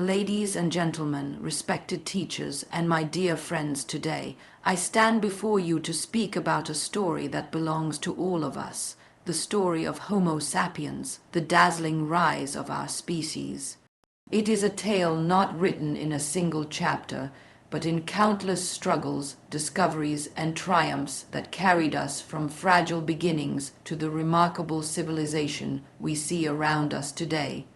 Ladies and gentlemen, respected teachers, and my dear friends today, I stand before you to speak about a story that belongs to all of us, the story of Homo sapiens, the dazzling rise of our species. It is a tale not written in a single chapter, but in countless struggles, discoveries, and triumphs that carried us from fragile beginnings to the remarkable civilization we see around us today.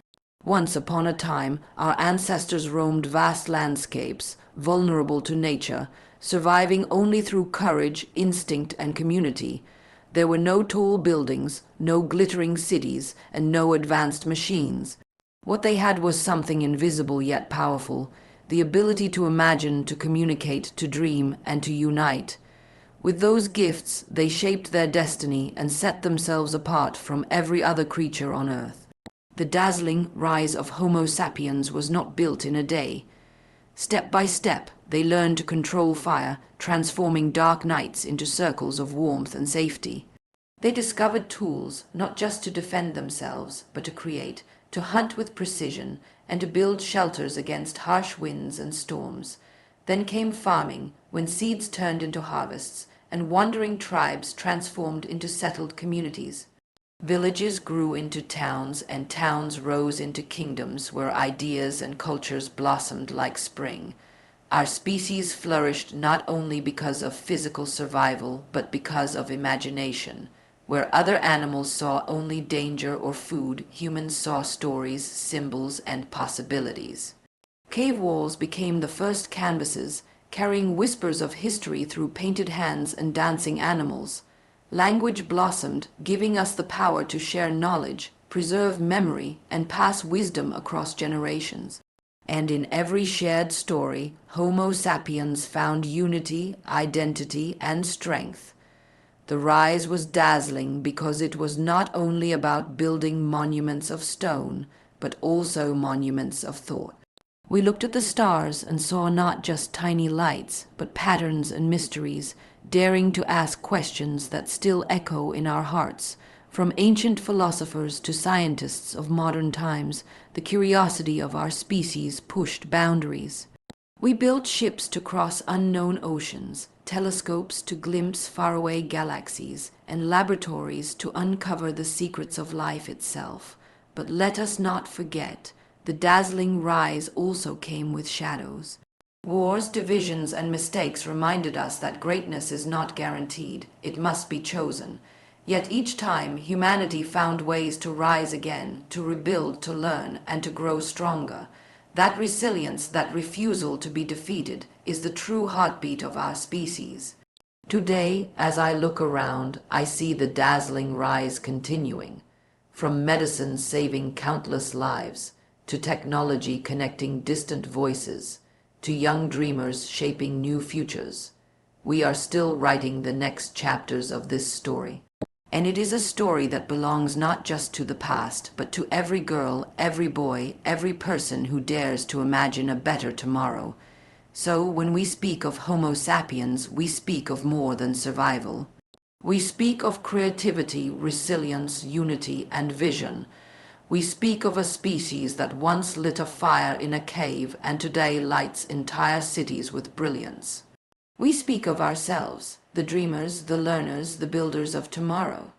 Once upon a time, our ancestors roamed vast landscapes, vulnerable to nature, surviving only through courage, instinct, and community. There were no tall buildings, no glittering cities, and no advanced machines. What they had was something invisible yet powerful, the ability to imagine, to communicate, to dream, and to unite. With those gifts, they shaped their destiny and set themselves apart from every other creature on Earth. The dazzling rise of Homo sapiens was not built in a day. Step by step, they learned to control fire, transforming dark nights into circles of warmth and safety. They discovered tools, not just to defend themselves, but to create, to hunt with precision, and to build shelters against harsh winds and storms. Then came farming, when seeds turned into harvests, and wandering tribes transformed into settled communities. Villages grew into towns, and towns rose into kingdoms where ideas and cultures blossomed like spring. Our species flourished not only because of physical survival, but because of imagination. Where other animals saw only danger or food, humans saw stories, symbols, and possibilities. Cave walls became the first canvases, carrying whispers of history through painted hands and dancing animals. Language blossomed, giving us the power to share knowledge, preserve memory, and pass wisdom across generations. And in every shared story, Homo sapiens found unity, identity, and strength. The rise was dazzling because it was not only about building monuments of stone, but also monuments of thought. We looked at the stars and saw not just tiny lights, but patterns and mysteries, daring to ask questions that still echo in our hearts. From ancient philosophers to scientists of modern times, the curiosity of our species pushed boundaries. We built ships to cross unknown oceans, telescopes to glimpse faraway galaxies, and laboratories to uncover the secrets of life itself. But let us not forget, the dazzling rise also came with shadows. Wars, divisions, and mistakes reminded us that greatness is not guaranteed. It must be chosen. Yet each time, humanity found ways to rise again, to rebuild, to learn, and to grow stronger. That resilience, that refusal to be defeated, is the true heartbeat of our species. Today, as I look around, I see the dazzling rise continuing. From medicine saving countless lives, to technology connecting distant voices, to young dreamers shaping new futures. We are still writing the next chapters of this story. And it is a story that belongs not just to the past, but to every girl, every boy, every person who dares to imagine a better tomorrow. So when we speak of Homo sapiens, we speak of more than survival. We speak of creativity, resilience, unity, and vision. We speak of a species that once lit a fire in a cave and today lights entire cities with brilliance. We speak of ourselves, the dreamers, the learners, the builders of tomorrow.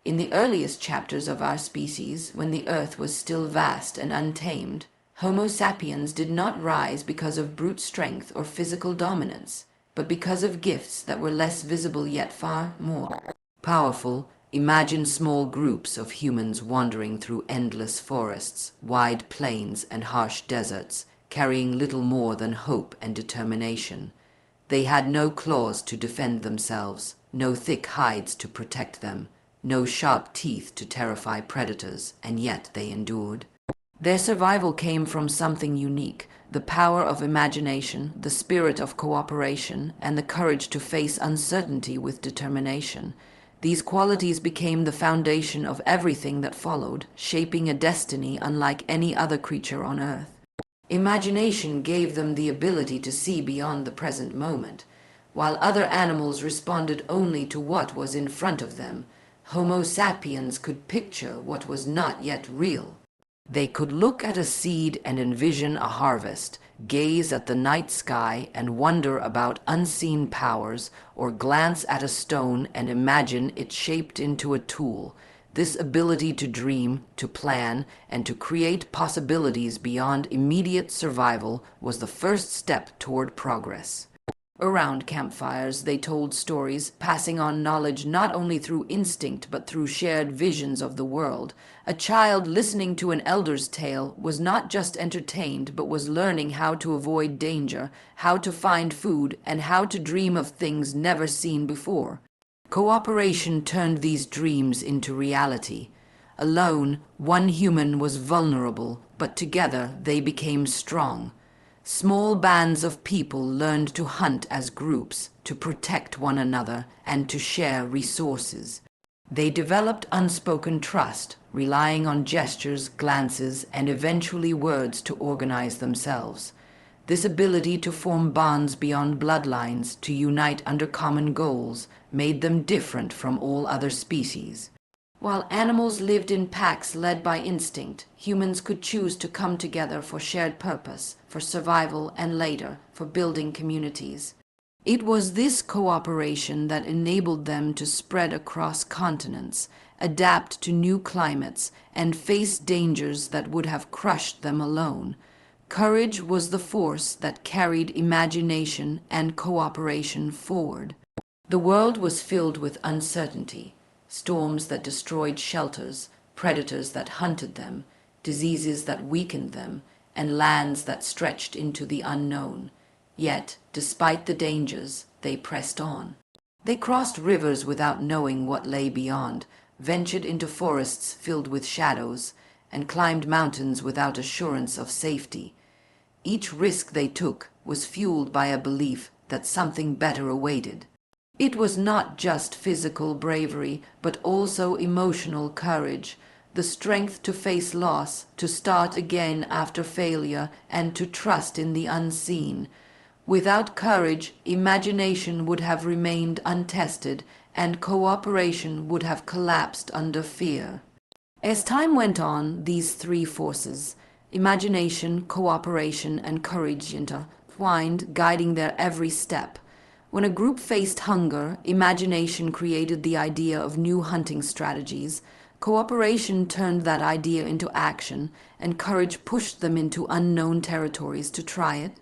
In the earliest chapters of our species, when the earth was still vast and untamed, Homo sapiens did not rise because of brute strength or physical dominance, but because of gifts that were less visible yet far more powerful. Imagine small groups of humans wandering through endless forests, wide plains, and harsh deserts, carrying little more than hope and determination. They had no claws to defend themselves, no thick hides to protect them, no sharp teeth to terrify predators, and yet they endured. Their survival came from something unique, the power of imagination, the spirit of cooperation, and the courage to face uncertainty with determination. These qualities became the foundation of everything that followed, shaping a destiny unlike any other creature on Earth. Imagination gave them the ability to see beyond the present moment. While other animals responded only to what was in front of them, Homo sapiens could picture what was not yet real. They could look at a seed and envision a harvest, gaze at the night sky and wonder about unseen powers, or glance at a stone and imagine it shaped into a tool. This ability to dream, to plan, and to create possibilities beyond immediate survival was the first step toward progress. Around campfires, they told stories, passing on knowledge not only through instinct but through shared visions of the world. A child listening to an elder's tale was not just entertained but was learning how to avoid danger, how to find food, and how to dream of things never seen before. Cooperation turned these dreams into reality. Alone, one human was vulnerable, but together they became strong. Small bands of people learned to hunt as groups, to protect one another, and to share resources. They developed unspoken trust, relying on gestures, glances, and eventually words to organize themselves. This ability to form bonds beyond bloodlines, to unite under common goals, made them different from all other species. While animals lived in packs led by instinct, humans could choose to come together for shared purpose, for survival, and later, for building communities. It was this cooperation that enabled them to spread across continents, adapt to new climates, and face dangers that would have crushed them alone. Courage was the force that carried imagination and cooperation forward. The world was filled with uncertainty. Storms that destroyed shelters, predators that hunted them, diseases that weakened them, and lands that stretched into the unknown. Yet, despite the dangers, they pressed on. They crossed rivers without knowing what lay beyond, ventured into forests filled with shadows, and climbed mountains without assurance of safety. Each risk they took was fueled by a belief that something better awaited. It was not just physical bravery, but also emotional courage, the strength to face loss, to start again after failure, and to trust in the unseen. Without courage, imagination would have remained untested, and cooperation would have collapsed under fear. As time went on, these three forces, imagination, cooperation, and courage, intertwined, guiding their every step. When a group faced hunger, imagination created the idea of new hunting strategies. Cooperation turned that idea into action, and courage pushed them into unknown territories to try it.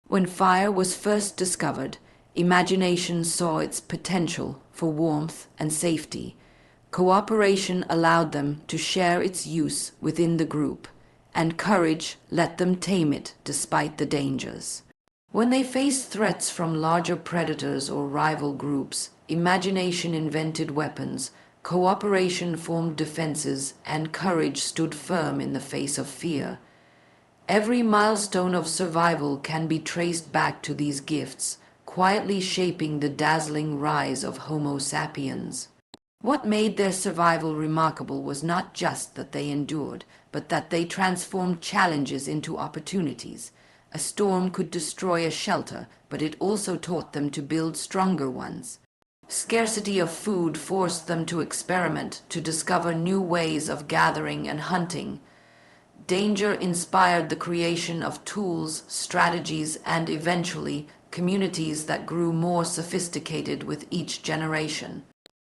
When fire was first discovered, imagination saw its potential for warmth and safety. Cooperation allowed them to share its use within the group, and courage let them tame it despite the dangers. When they faced threats from larger predators or rival groups, imagination invented weapons, cooperation formed defenses, and courage stood firm in the face of fear. Every milestone of survival can be traced back to these gifts, quietly shaping the dazzling rise of Homo sapiens. What made their survival remarkable was not just that they endured, but that they transformed challenges into opportunities. A storm could destroy a shelter, but it also taught them to build stronger ones. Scarcity of food forced them to experiment, to discover new ways of gathering and hunting. Danger inspired the creation of tools, strategies, and eventually, communities that grew more sophisticated with each generation.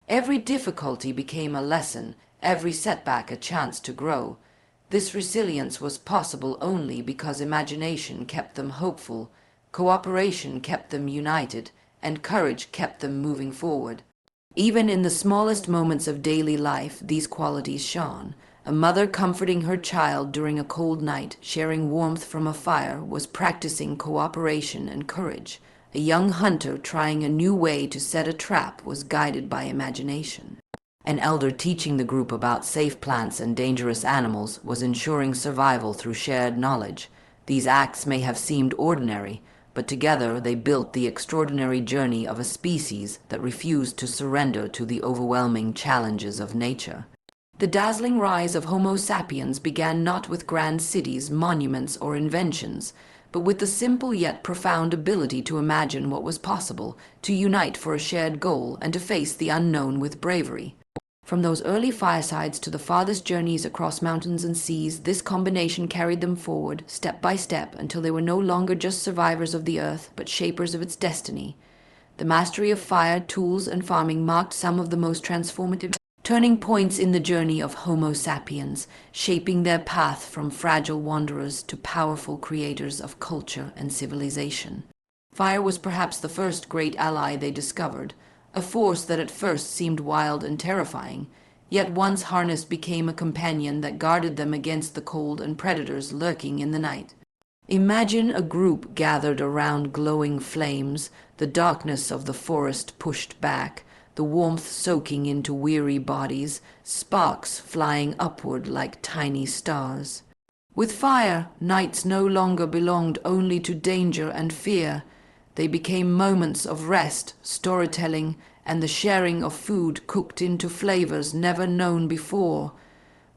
Every difficulty became a lesson, every setback a chance to grow. This resilience was possible only because imagination kept them hopeful, cooperation kept them united, and courage kept them moving forward. Even in the smallest moments of daily life, these qualities shone. A mother comforting her child during a cold night, sharing warmth from a fire, was practicing cooperation and courage. A young hunter trying a new way to set a trap was guided by imagination. An elder teaching the group about safe plants and dangerous animals was ensuring survival through shared knowledge. These acts may have seemed ordinary, but together they built the extraordinary journey of a species that refused to surrender to the overwhelming challenges of nature. The dazzling rise of Homo sapiens began not with grand cities, monuments, or inventions, but with the simple yet profound ability to imagine what was possible, to unite for a shared goal, and to face the unknown with bravery. From those early firesides to the farthest journeys across mountains and seas, this combination carried them forward, step by step, until they were no longer just survivors of the earth, but shapers of its destiny. The mastery of fire, tools, and farming marked some of the most transformative turning points in the journey of Homo sapiens, shaping their path from fragile wanderers to powerful creators of culture and civilization. Fire was perhaps the first great ally they discovered, a force that at first seemed wild and terrifying, yet once harnessed became a companion that guarded them against the cold and predators lurking in the night. Imagine a group gathered around glowing flames, the darkness of the forest pushed back, the warmth soaking into weary bodies, sparks flying upward like tiny stars. With fire, nights no longer belonged only to danger and fear. They became moments of rest, storytelling, and the sharing of food cooked into flavors never known before.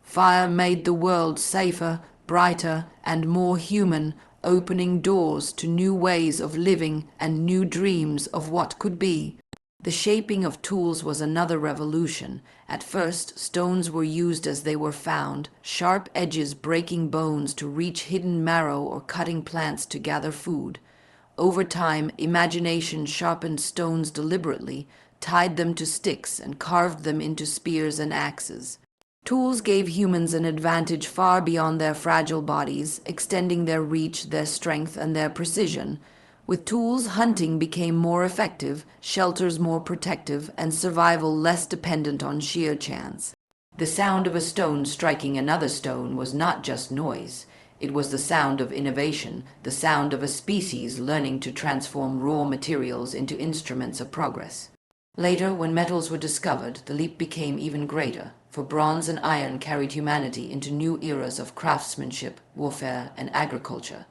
Fire made the world safer, brighter, and more human, opening doors to new ways of living and new dreams of what could be. The shaping of tools was another revolution. At first, stones were used as they were found, sharp edges breaking bones to reach hidden marrow or cutting plants to gather food. Over time, imagination sharpened stones deliberately, tied them to sticks, and carved them into spears and axes. Tools gave humans an advantage far beyond their fragile bodies, extending their reach, their strength, and their precision. With tools, hunting became more effective, shelters more protective, and survival less dependent on sheer chance. The sound of a stone striking another stone was not just noise. It was the sound of innovation, the sound of a species learning to transform raw materials into instruments of progress. Later, when metals were discovered, the leap became even greater, for bronze and iron carried humanity into new eras of craftsmanship, warfare, and agriculture.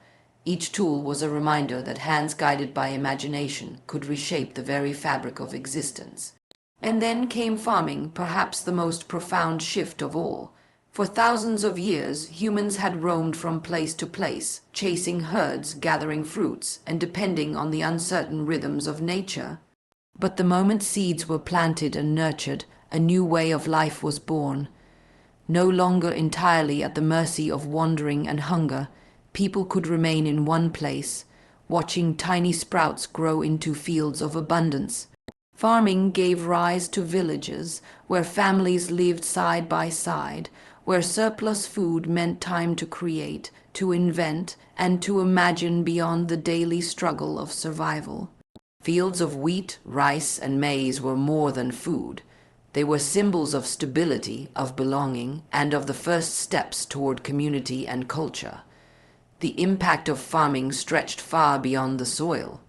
Each tool was a reminder that hands guided by imagination could reshape the very fabric of existence. And then came farming, perhaps the most profound shift of all. For thousands of years, humans had roamed from place to place, chasing herds, gathering fruits, and depending on the uncertain rhythms of nature. But the moment seeds were planted and nurtured, a new way of life was born. No longer entirely at the mercy of wandering and hunger, people could remain in one place, watching tiny sprouts grow into fields of abundance. Farming gave rise to villages, where families lived side by side, where surplus food meant time to create, to invent, and to imagine beyond the daily struggle of survival. Fields of wheat, rice, and maize were more than food. They were symbols of stability, of belonging, and of the first steps toward community and culture. The impact of farming stretched far beyond the soil.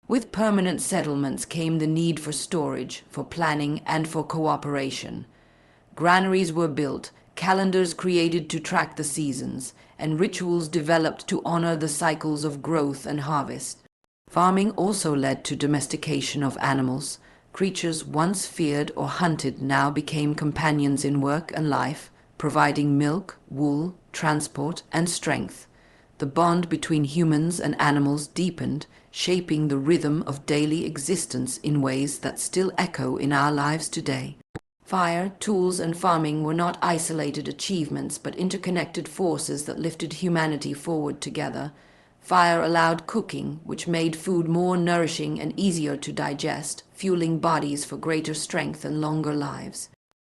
With permanent settlements came the need for storage, for planning, and for cooperation. Granaries were built, calendars created to track the seasons, and rituals developed to honor the cycles of growth and harvest. Farming also led to domestication of animals. Creatures once feared or hunted now became companions in work and life, providing milk, wool, transport, and strength. The bond between humans and animals deepened, shaping the rhythm of daily existence in ways that still echo in our lives today. Fire, tools, and farming were not isolated achievements, but interconnected forces that lifted humanity forward together. Fire allowed cooking, which made food more nourishing and easier to digest, fueling bodies for greater strength and longer lives.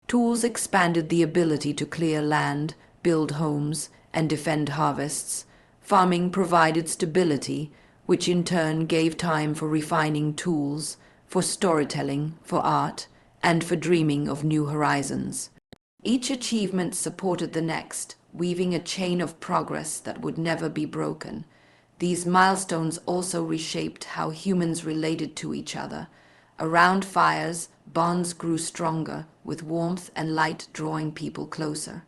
Tools expanded the ability to clear land, build homes, and defend harvests. Farming provided stability, which in turn gave time for refining tools, for storytelling, for art, and for dreaming of new horizons. Each achievement supported the next, weaving a chain of progress that would never be broken. These milestones also reshaped how humans related to each other. Around fires, bonds grew stronger, with warmth and light drawing people closer.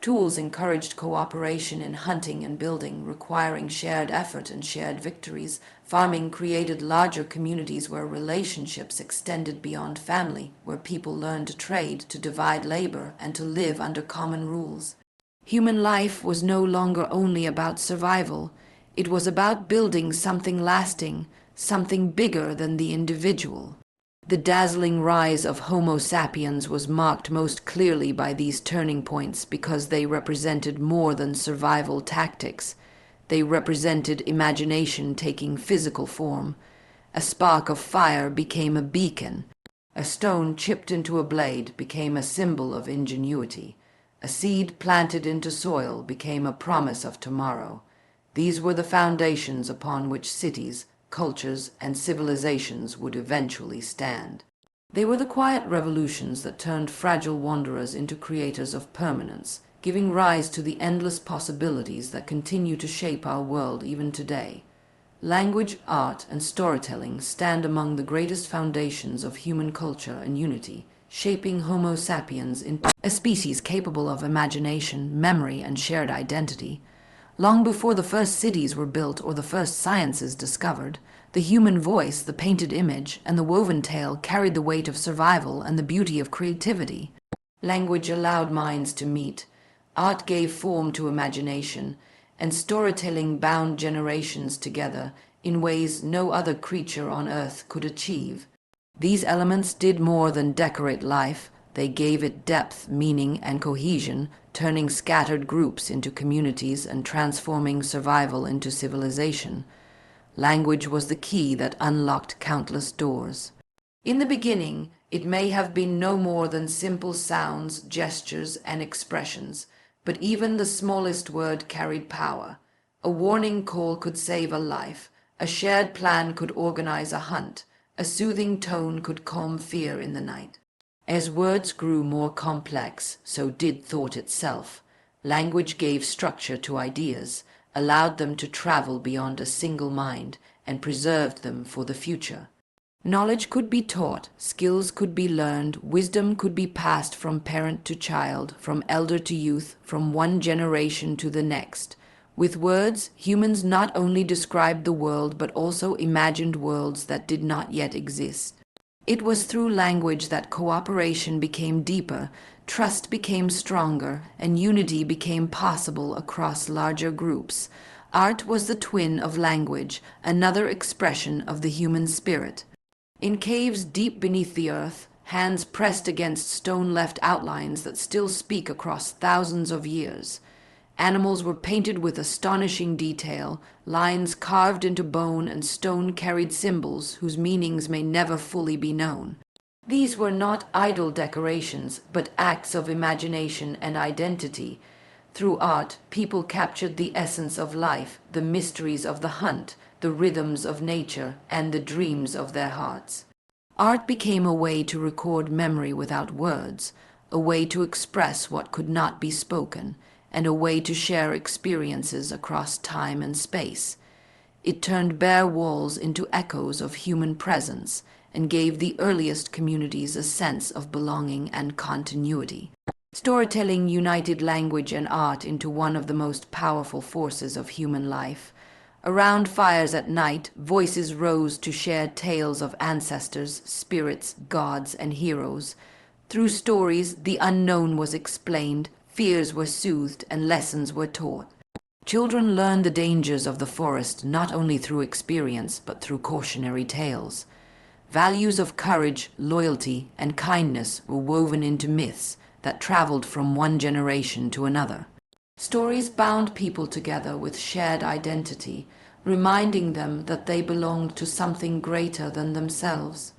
Tools encouraged cooperation in hunting and building, requiring shared effort and shared victories. Farming created larger communities where relationships extended beyond family, where people learned to trade, to divide labor, and to live under common rules. Human life was no longer only about survival. It was about building something lasting, something bigger than the individual. The dazzling rise of Homo sapiens was marked most clearly by these turning points because they represented more than survival tactics. They represented imagination taking physical form. A spark of fire became a beacon. A stone chipped into a blade became a symbol of ingenuity. A seed planted into soil became a promise of tomorrow. These were the foundations upon which cities, cultures, and civilizations would eventually stand. They were the quiet revolutions that turned fragile wanderers into creators of permanence, giving rise to the endless possibilities that continue to shape our world even today. Language, art, and storytelling stand among the greatest foundations of human culture and unity, shaping Homo sapiens into a species capable of imagination, memory, and shared identity. Long before the first cities were built or the first sciences discovered, the human voice, the painted image, and the woven tale carried the weight of survival and the beauty of creativity. Language allowed minds to meet, art gave form to imagination, and storytelling bound generations together in ways no other creature on earth could achieve. These elements did more than decorate life. They gave it depth, meaning, and cohesion, turning scattered groups into communities and transforming survival into civilization. Language was the key that unlocked countless doors. In the beginning, it may have been no more than simple sounds, gestures, and expressions, but even the smallest word carried power. A warning call could save a life, a shared plan could organize a hunt, a soothing tone could calm fear in the night. As words grew more complex, so did thought itself. Language gave structure to ideas, allowed them to travel beyond a single mind, and preserved them for the future. Knowledge could be taught, skills could be learned, wisdom could be passed from parent to child, from elder to youth, from one generation to the next. With words, humans not only described the world but also imagined worlds that did not yet exist. It was through language that cooperation became deeper, trust became stronger, and unity became possible across larger groups. Art was the twin of language, another expression of the human spirit. In caves deep beneath the earth, hands pressed against stone left outlines that still speak across thousands of years. Animals were painted with astonishing detail, lines carved into bone and stone carried symbols whose meanings may never fully be known. These were not idle decorations, but acts of imagination and identity. Through art, people captured the essence of life, the mysteries of the hunt, the rhythms of nature, and the dreams of their hearts. Art became a way to record memory without words, a way to express what could not be spoken, and a way to share experiences across time and space. It turned bare walls into echoes of human presence and gave the earliest communities a sense of belonging and continuity. Storytelling united language and art into one of the most powerful forces of human life. Around fires at night, voices rose to share tales of ancestors, spirits, gods, and heroes. Through stories, the unknown was explained, fears were soothed, and lessons were taught. Children learned the dangers of the forest not only through experience, but through cautionary tales. Values of courage, loyalty, and kindness were woven into myths that traveled from one generation to another. Stories bound people together with shared identity, reminding them that they belonged to something greater than themselves.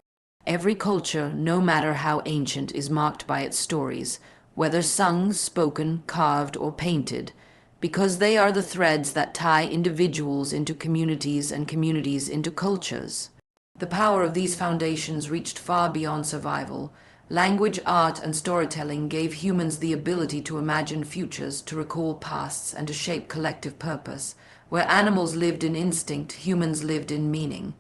Every culture, no matter how ancient, is marked by its stories, whether sung, spoken, carved, or painted, because they are the threads that tie individuals into communities and communities into cultures. The power of these foundations reached far beyond survival. Language, art, and storytelling gave humans the ability to imagine futures, to recall pasts, and to shape collective purpose. Where animals lived in instinct, humans lived in meaning.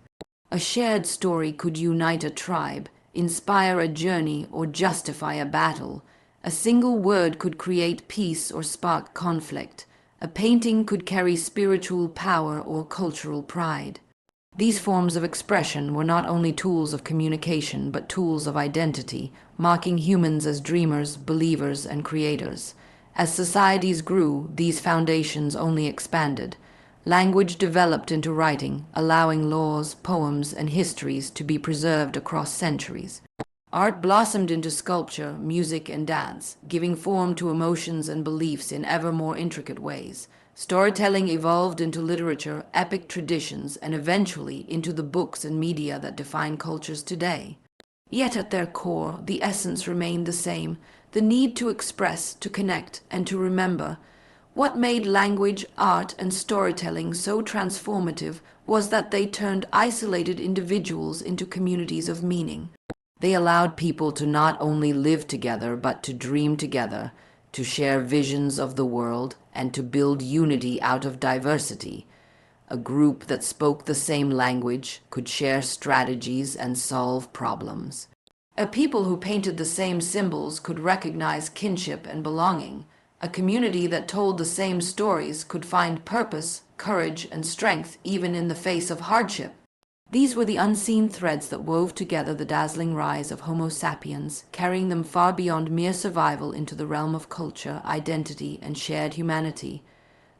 A shared story could unite a tribe, inspire a journey, or justify a battle. A single word could create peace or spark conflict. A painting could carry spiritual power or cultural pride. These forms of expression were not only tools of communication, but tools of identity, marking humans as dreamers, believers, and creators. As societies grew, these foundations only expanded. Language developed into writing, allowing laws, poems, and histories to be preserved across centuries. Art blossomed into sculpture, music, and dance, giving form to emotions and beliefs in ever more intricate ways. Storytelling evolved into literature, epic traditions, and eventually into the books and media that define cultures today. Yet at their core, the essence remained the same: the need to express, to connect, and to remember. What made language, art, and storytelling so transformative was that they turned isolated individuals into communities of meaning. They allowed people to not only live together, but to dream together, to share visions of the world, and to build unity out of diversity. A group that spoke the same language, could share strategies and solve problems. A people who painted the same symbols could recognize kinship and belonging. A community that told the same stories could find purpose, courage, and strength even in the face of hardship. These were the unseen threads that wove together the dazzling rise of Homo sapiens, carrying them far beyond mere survival into the realm of culture, identity, and shared humanity.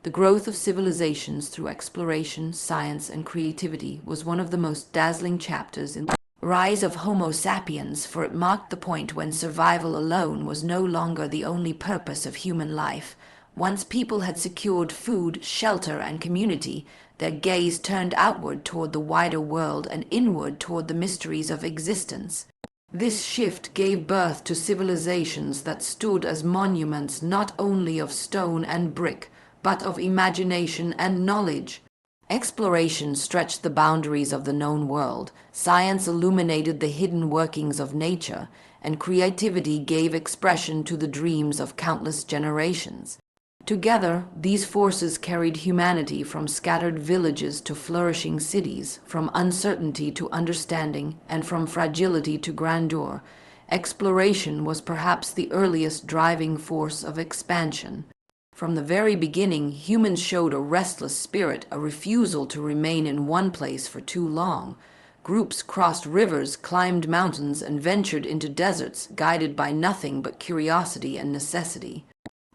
The growth of civilizations through exploration, science, and creativity was one of the most dazzling chapters in the rise of Homo sapiens, for it marked the point when survival alone was no longer the only purpose of human life. Once people had secured food, shelter, and community, their gaze turned outward toward the wider world and inward toward the mysteries of existence. This shift gave birth to civilizations that stood as monuments not only of stone and brick, but of imagination and knowledge. Exploration stretched the boundaries of the known world, science illuminated the hidden workings of nature, and creativity gave expression to the dreams of countless generations. Together, these forces carried humanity from scattered villages to flourishing cities, from uncertainty to understanding, and from fragility to grandeur. Exploration was perhaps the earliest driving force of expansion. From the very beginning, humans showed a restless spirit, a refusal to remain in one place for too long. Groups crossed rivers, climbed mountains, and ventured into deserts, guided by nothing but curiosity and necessity.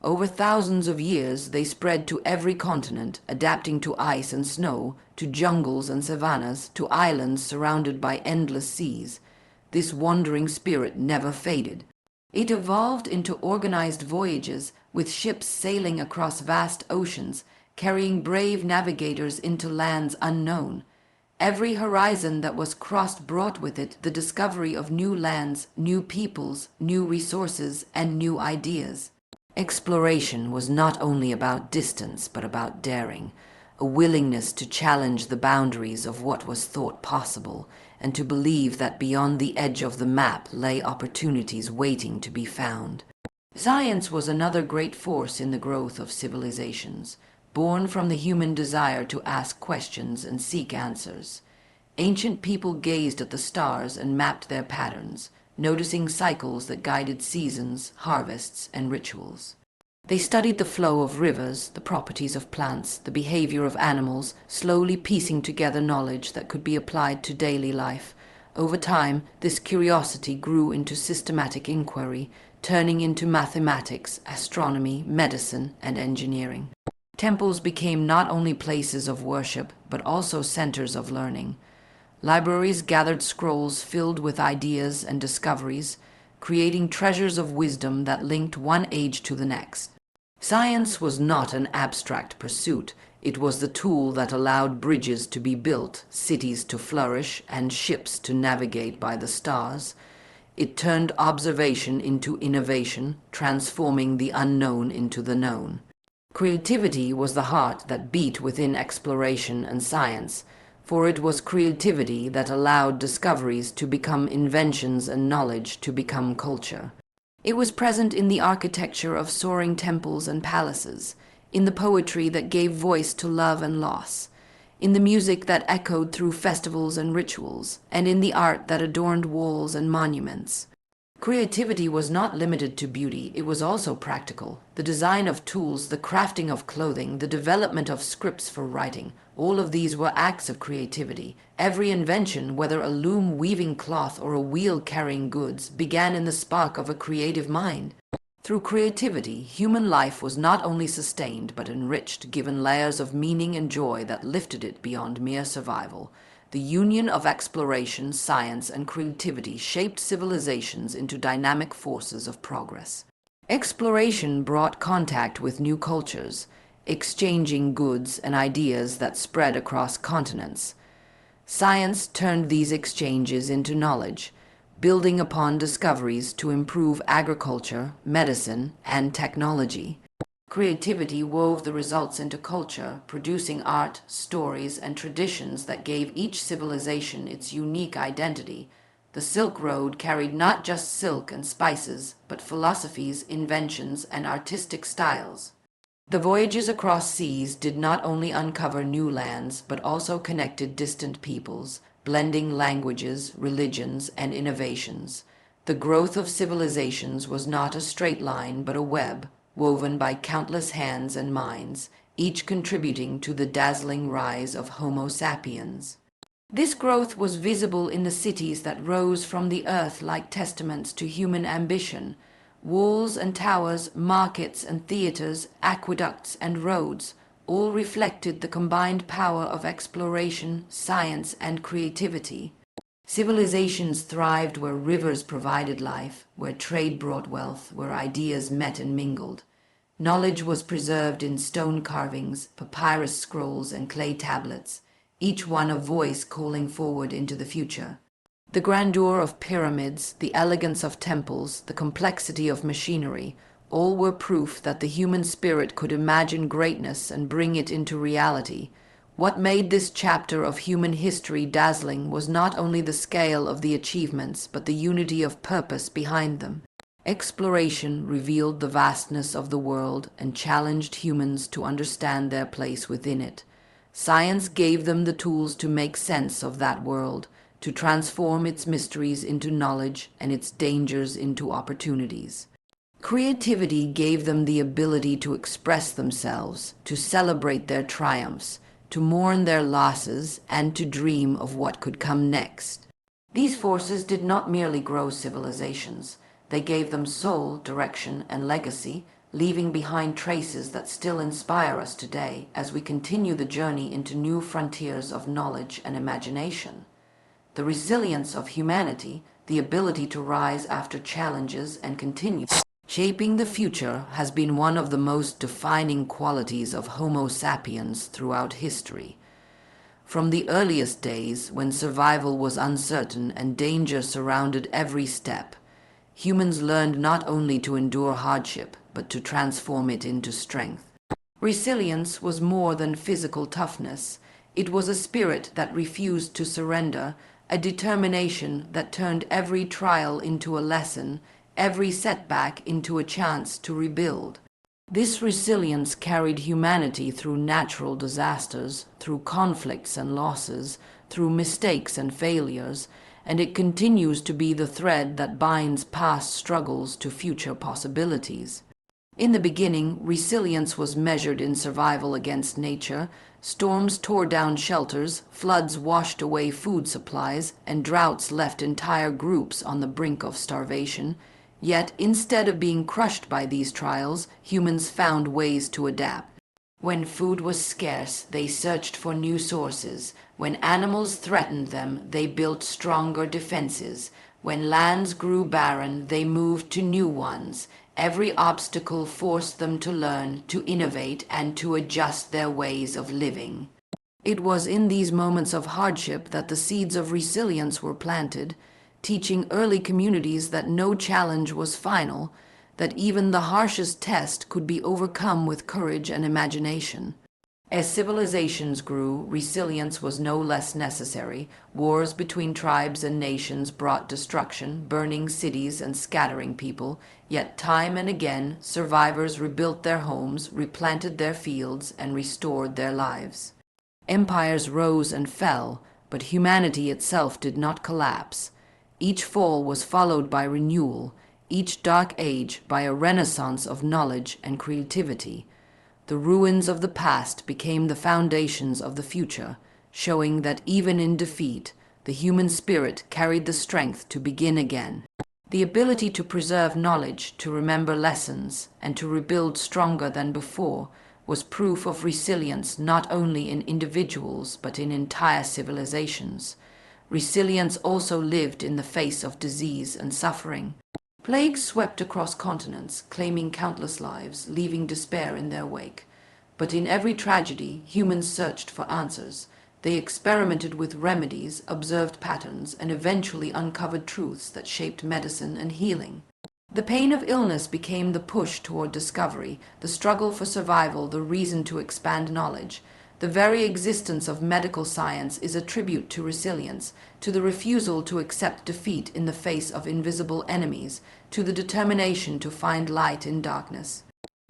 Over thousands of years, they spread to every continent, adapting to ice and snow, to jungles and savannas, to islands surrounded by endless seas. This wandering spirit never faded. It evolved into organized voyages, with ships sailing across vast oceans, carrying brave navigators into lands unknown. Every horizon that was crossed brought with it the discovery of new lands, new peoples, new resources, and new ideas. Exploration was not only about distance, but about daring, a willingness to challenge the boundaries of what was thought possible, and to believe that beyond the edge of the map lay opportunities waiting to be found. Science was another great force in the growth of civilizations, born from the human desire to ask questions and seek answers. Ancient people gazed at the stars and mapped their patterns, noticing cycles that guided seasons, harvests, and rituals. They studied the flow of rivers, the properties of plants, the behavior of animals, slowly piecing together knowledge that could be applied to daily life. Over time, this curiosity grew into systematic inquiry, turning into mathematics, astronomy, medicine, and engineering. Temples became not only places of worship, but also centers of learning. Libraries gathered scrolls filled with ideas and discoveries, creating treasures of wisdom that linked one age to the next. Science was not an abstract pursuit. It was the tool that allowed bridges to be built, cities to flourish, and ships to navigate by the stars. It turned observation into innovation, transforming the unknown into the known. Creativity was the heart that beat within exploration and science, for it was creativity that allowed discoveries to become inventions and knowledge to become culture. It was present in the architecture of soaring temples and palaces, in the poetry that gave voice to love and loss, in the music that echoed through festivals and rituals, and in the art that adorned walls and monuments. Creativity was not limited to beauty, it was also practical. The design of tools, the crafting of clothing, the development of scripts for writing, all of these were acts of creativity. Every invention, whether a loom weaving cloth or a wheel carrying goods, began in the spark of a creative mind. Through creativity, human life was not only sustained but enriched, given layers of meaning and joy that lifted it beyond mere survival. The union of exploration, science, and creativity shaped civilizations into dynamic forces of progress. Exploration brought contact with new cultures, exchanging goods and ideas that spread across continents. Science turned these exchanges into knowledge, building upon discoveries to improve agriculture, medicine, and technology. Creativity wove the results into culture, producing art, stories, and traditions that gave each civilization its unique identity. The Silk Road carried not just silk and spices, but philosophies, inventions, and artistic styles. The voyages across seas did not only uncover new lands, but also connected distant peoples, blending languages, religions, and innovations. The growth of civilizations was not a straight line, but a web, woven by countless hands and minds, each contributing to the dazzling rise of Homo sapiens. This growth was visible in the cities that rose from the earth like testaments to human ambition. Walls and towers, markets and theaters, aqueducts and roads, all reflected the combined power of exploration, science, and creativity. Civilizations thrived where rivers provided life, where trade brought wealth, where ideas met and mingled. Knowledge was preserved in stone carvings, papyrus scrolls, and clay tablets, each one a voice calling forward into the future. The grandeur of pyramids, the elegance of temples, the complexity of machinery, all were proof that the human spirit could imagine greatness and bring it into reality. What made this chapter of human history dazzling was not only the scale of the achievements, but the unity of purpose behind them. Exploration revealed the vastness of the world and challenged humans to understand their place within it. Science gave them the tools to make sense of that world, to transform its mysteries into knowledge and its dangers into opportunities. Creativity gave them the ability to express themselves, to celebrate their triumphs, to mourn their losses, and to dream of what could come next. These forces did not merely grow civilizations. They gave them soul, direction, and legacy, leaving behind traces that still inspire us today as we continue the journey into new frontiers of knowledge and imagination. The resilience of humanity, the ability to rise after challenges and continue shaping the future, has been one of the most defining qualities of Homo sapiens throughout history. From the earliest days, when survival was uncertain and danger surrounded every step, humans learned not only to endure hardship, but to transform it into strength. Resilience was more than physical toughness. It was a spirit that refused to surrender, a determination that turned every trial into a lesson, every setback into a chance to rebuild. This resilience carried humanity through natural disasters, through conflicts and losses, through mistakes and failures, and it continues to be the thread that binds past struggles to future possibilities. In the beginning, resilience was measured in survival against nature. Storms tore down shelters, floods washed away food supplies, and droughts left entire groups on the brink of starvation. Yet, instead of being crushed by these trials, humans found ways to adapt. When food was scarce, they searched for new sources. When animals threatened them, they built stronger defenses. When lands grew barren, they moved to new ones. Every obstacle forced them to learn, to innovate, and to adjust their ways of living. It was in these moments of hardship that the seeds of resilience were planted, teaching early communities that no challenge was final, that even the harshest test could be overcome with courage and imagination. As civilizations grew, resilience was no less necessary. Wars between tribes and nations brought destruction, burning cities and scattering people, yet time and again survivors rebuilt their homes, replanted their fields, and restored their lives. Empires rose and fell, but humanity itself did not collapse. Each fall was followed by renewal, each dark age by a renaissance of knowledge and creativity. The ruins of the past became the foundations of the future, showing that even in defeat, the human spirit carried the strength to begin again. The ability to preserve knowledge, to remember lessons, and to rebuild stronger than before was proof of resilience not only in individuals but in entire civilizations. Resilience also lived in the face of disease and suffering. Plagues swept across continents, claiming countless lives, leaving despair in their wake. But in every tragedy, humans searched for answers. They experimented with remedies, observed patterns, and eventually uncovered truths that shaped medicine and healing. The pain of illness became the push toward discovery, the struggle for survival, the reason to expand knowledge. The very existence of medical science is a tribute to resilience, to the refusal to accept defeat in the face of invisible enemies, to the determination to find light in darkness.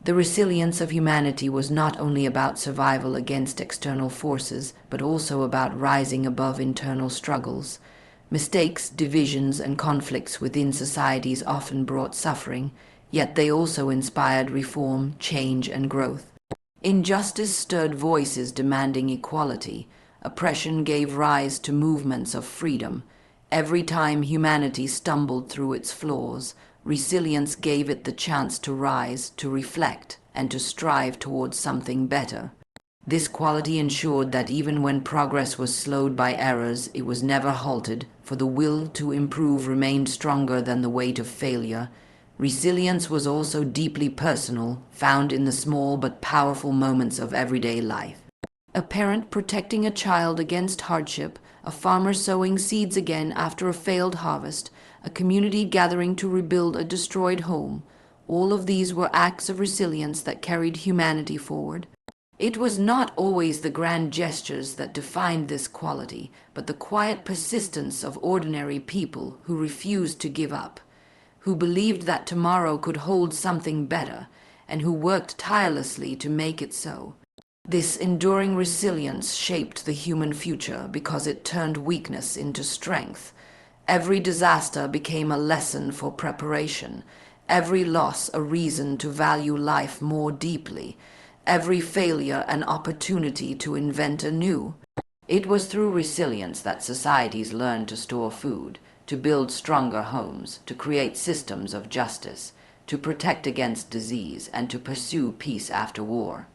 The resilience of humanity was not only about survival against external forces, but also about rising above internal struggles. Mistakes, divisions, and conflicts within societies often brought suffering, yet they also inspired reform, change, and growth. Injustice stirred voices demanding equality. Oppression gave rise to movements of freedom. Every time humanity stumbled through its flaws, resilience gave it the chance to rise, to reflect, and to strive towards something better. This quality ensured that even when progress was slowed by errors, it was never halted, for the will to improve remained stronger than the weight of failure. Resilience was also deeply personal, found in the small but powerful moments of everyday life. A parent protecting a child against hardship, a farmer sowing seeds again after a failed harvest, a community gathering to rebuild a destroyed home. All of these were acts of resilience that carried humanity forward. It was not always the grand gestures that defined this quality, but the quiet persistence of ordinary people who refused to give up, who believed that tomorrow could hold something better, and who worked tirelessly to make it so. This enduring resilience shaped the human future because it turned weakness into strength. Every disaster became a lesson for preparation, every loss a reason to value life more deeply, every failure an opportunity to invent anew. It was through resilience that societies learned to store food, to build stronger homes, to create systems of justice, to protect against disease, and to pursue peace after war.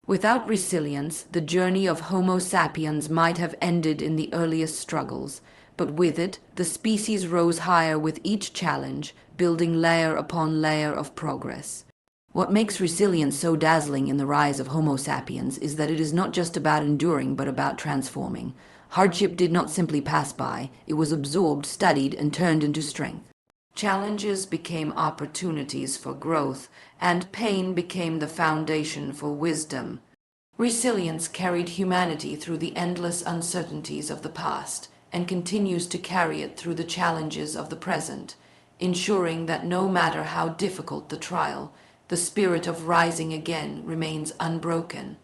Without resilience, the journey of Homo sapiens might have ended in the earliest struggles, but with it, the species rose higher with each challenge, building layer upon layer of progress. What makes resilience so dazzling in the rise of Homo sapiens is that it is not just about enduring, but about transforming. Hardship did not simply pass by, it was absorbed, studied, and turned into strength. Challenges became opportunities for growth, and pain became the foundation for wisdom. Resilience carried humanity through the endless uncertainties of the past, and continues to carry it through the challenges of the present, ensuring that no matter how difficult the trial, the spirit of rising again remains unbroken.